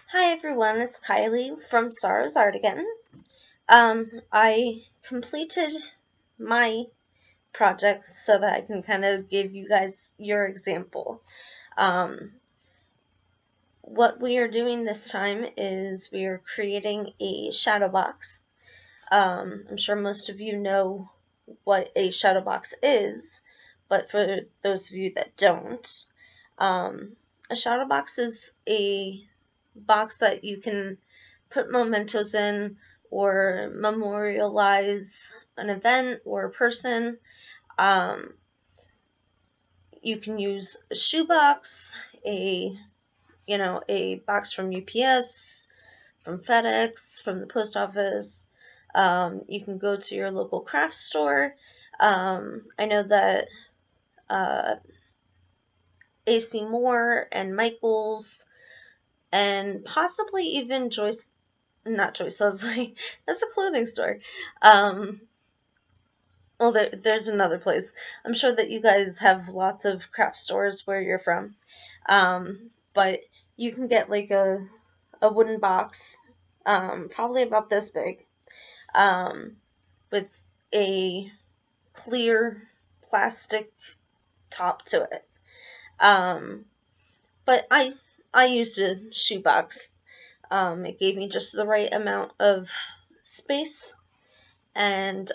Hi everyone, it's Kylie from Sarah's Art again. I completed my project so that I can kind of give you guys your example. Um, what we are doing this time is we are creating a shadow box. I'm sure most of you know what a shadow box is, but for those of you that don't, um, a shadow box is a box that you can put mementos in or memorialize an event or a person. Um, you can use a shoebox, a box from UPS, from FedEx, from the post office. You can go to your local craft store. I know that uh, AC Moore and Michaels and possibly even not Joyce Leslie, that's a clothing store. Well, there's another place. I'm sure that you guys have lots of craft stores where you're from. But you can get like a wooden box, probably about this big, um, with a clear plastic top to it. Um, but I used a shoebox. It gave me just the right amount of space, and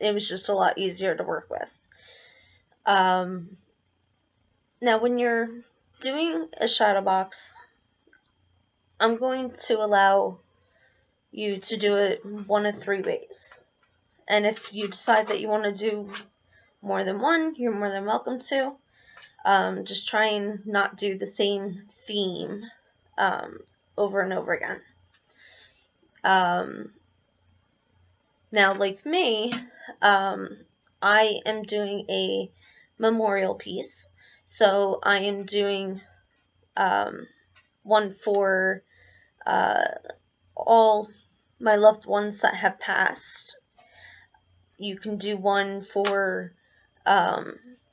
it was just a lot easier to work with. Now, when you're doing a shadow box, I'm going to allow you to do it one of three ways. And if you decide that you want to do more than one, you're more than welcome to. Just try and not do the same theme over and over again. Now, like me, I am doing a memorial piece. So I am doing one for all my loved ones that have passed. You can do one for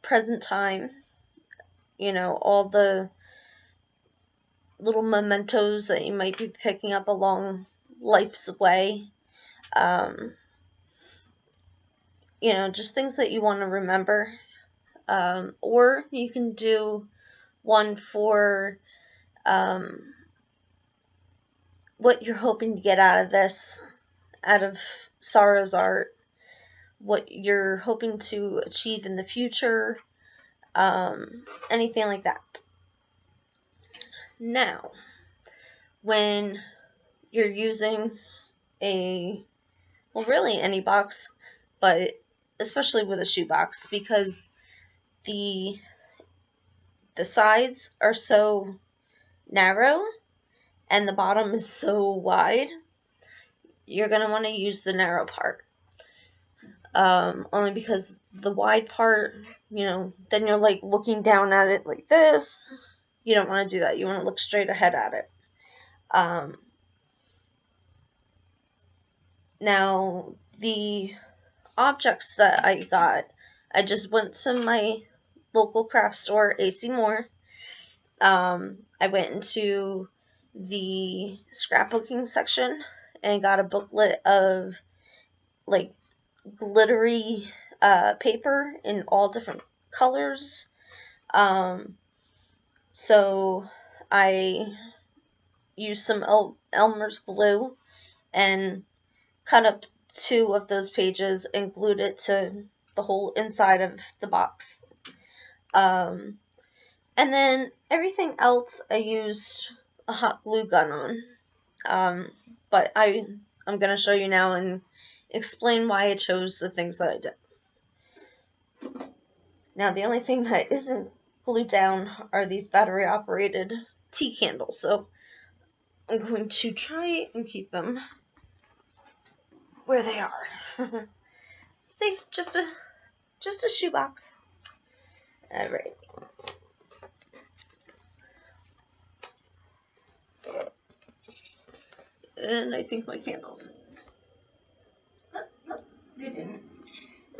present time, all the little mementos that you might be picking up along life's way. Just things that you want to remember. Or you can do one for what you're hoping to get out of Sorrow's art, what you're hoping to achieve in the future, anything like that. Now, when you're using really any box, but especially with a shoebox, because the sides are so narrow and the bottom is so wide, you're going to want to use the narrow part. Only because the wide part, then you're like looking down at it like this. You don't want to do that. You want to look straight ahead at it. Now, the objects that I got, I just went to my local craft store, AC Moore. I went into the scrapbooking section and got a booklet of like glittery paper in all different colors. So I used some Elmer's glue and cut up 2 of those pages and glued it to the whole inside of the box. And then everything else I used a hot glue gun on. But I'm going to show you now and explain why I chose the things that I did. Now, the only thing that isn't glued down are these battery-operated tea candles, so I'm going to try and keep them where they are. See, just a shoebox. All right. And I think my candles. Oh, they didn't.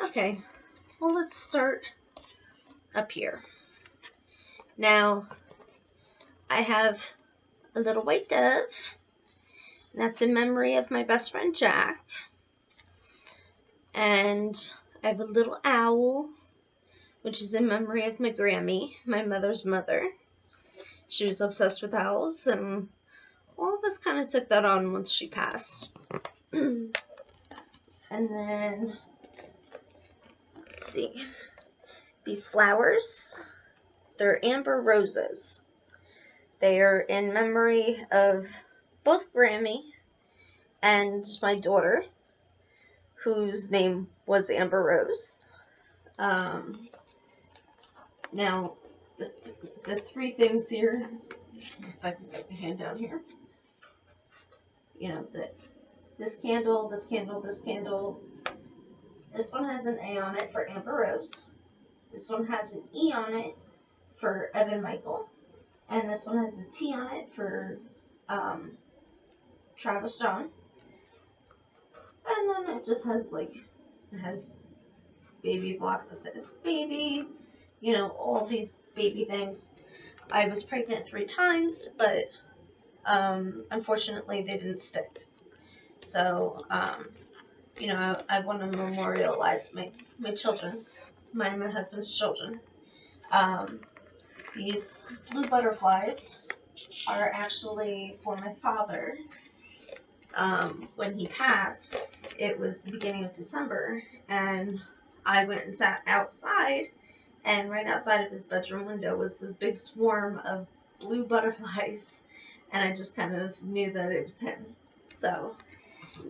Okay. Well, let's start up here. Now, I have a little white dove, and that's in memory of my best friend Jack. And I have a little owl, which is in memory of my Grammy, my mother's mother. She was obsessed with owls, and all of us kind of took that on once she passed. And then, let's see, these flowers, they're amber roses. They are in memory of both Grammy and my daughter, whose name was Amber Rose. Now, the three things here, if I can get my hand down here, you know, this candle, this candle, this candle. This one has an A on it for Amber Rose. This one has an E on it for Evan Michael. And this one has a T on it for Travis John. And then it just has, like, it has baby blocks that says baby, you know, all these baby things. I was pregnant 3 times, but unfortunately they didn't stick. So, you know, I want to memorialize my children, mine and my husband's children. These blue butterflies are actually for my father. When he passed, it was the beginning of December, and I went and sat outside, and right outside of his bedroom window was this big swarm of blue butterflies, and I just kind of knew that it was him. So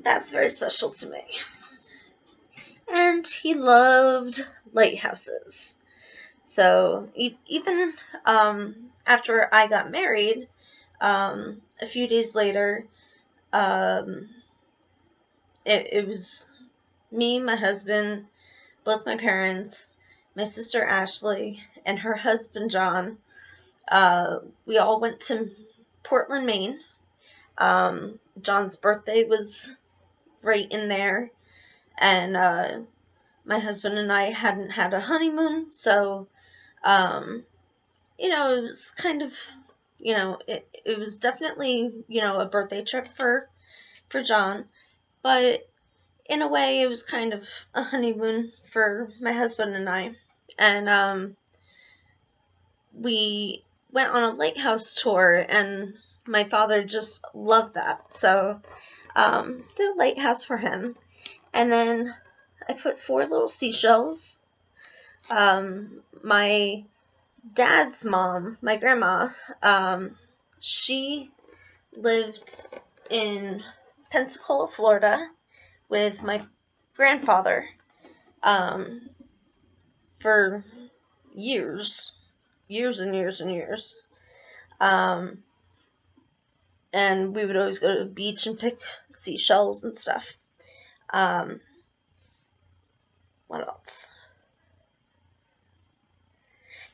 that's very special to me. And he loved lighthouses. So even after I got married, a few days later, it was me, my husband, both my parents, my sister Ashley, and her husband John. We all went to Portland, Maine. John's birthday was right in there, and my husband and I hadn't had a honeymoon, so you know, it was kind of, you know, it was definitely, you know, a birthday trip for John, but in a way it was kind of a honeymoon for my husband and I. And we went on a lighthouse tour, and my father just loved that, so did a lighthouse for him. And then I put 4 little seashells. My dad's mom, my grandma, she lived in Pensacola, Florida with my grandfather for years and years and years. And we would always go to the beach and pick seashells and stuff. What else?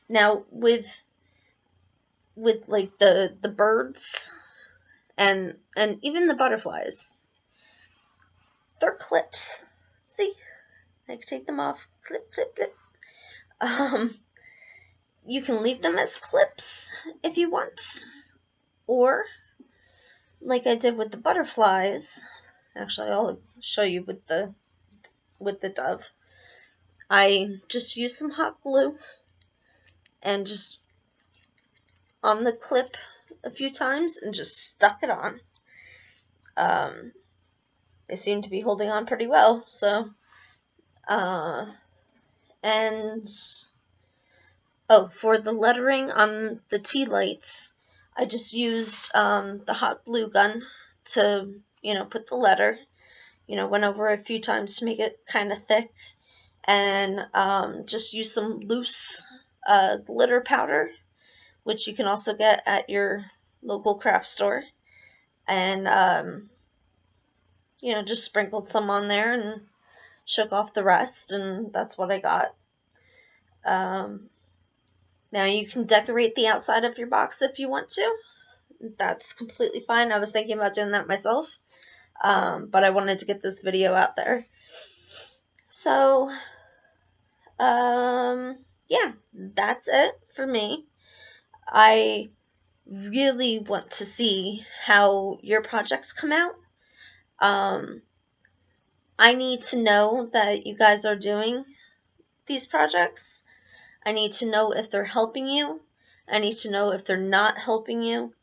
Now, with like the birds and even the butterflies, they're clips. See? I can take them off. Clip, clip, clip. You can leave them as clips if you want. Or, like I did with the butterflies, actually I'll show you with the dove. I just used some hot glue and just on the clip a few times and just stuck it on. They seem to be holding on pretty well, so and oh, for the lettering on the tea lights, I just used the hot glue gun to, you know, put the letter, you know, went over it a few times to make it kind of thick, and just use some loose glitter powder, which you can also get at your local craft store, and you know, just sprinkled some on there and shook off the rest, and that's what I got. Now you can decorate the outside of your box if you want to. That's completely fine. I was thinking about doing that myself, but I wanted to get this video out there. So, yeah, that's it for me. I really want to see how your projects come out. I need to know that you guys are doing these projects. I need to know if they're helping you. I need to know if they're not helping you.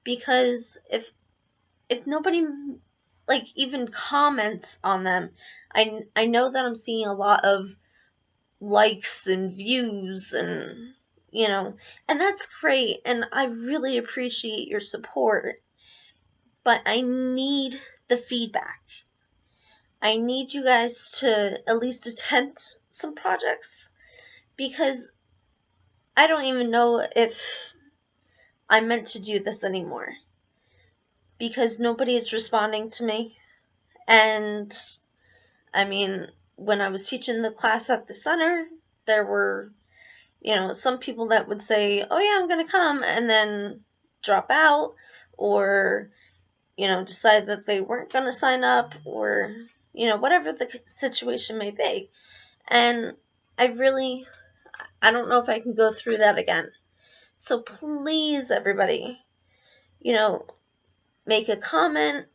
Because if nobody like even comments on them, I know that I'm seeing a lot of likes and views and and that's great, and I really appreciate your support, but I need the feedback. I need you guys to at least attempt some projects, because I don't even know if I'm meant to do this anymore, because nobody is responding to me. And I mean, when I was teaching the class at the center, there were some people that would say, oh yeah, I'm going to come, and then drop out, or decide that they weren't going to sign up, or whatever the situation may be. And I don't know if I can go through that again. So please, everybody, make a comment,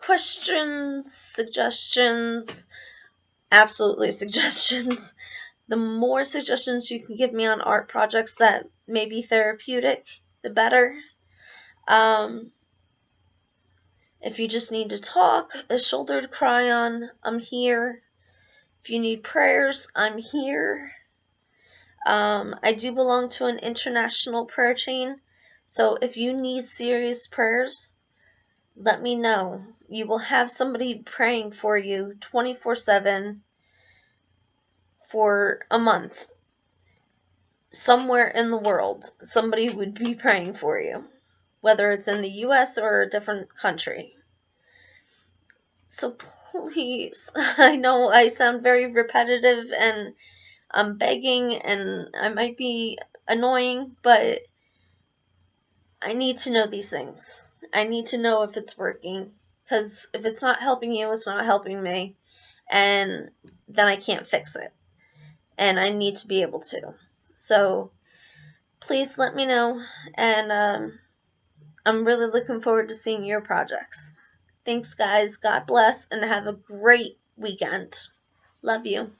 questions, suggestions, absolutely suggestions. The more suggestions you can give me on art projects that may be therapeutic, the better. If you just need to talk, a shoulder to cry on, I'm here. If you need prayers, I'm here. I do belong to an international prayer chain, so if you need serious prayers, let me know. You will have somebody praying for you 24/7 for a month. Somewhere in the world, somebody would be praying for you, whether it's in the US or a different country. So please, I know I sound very repetitive and I'm begging and I might be annoying, but I need to know these things. I need to know if it's working, because if it's not helping you, it's not helping me, and then I can't fix it, and I need to be able to. So please let me know, and I'm really looking forward to seeing your projects. Thanks, guys. God bless, and have a great weekend. Love you.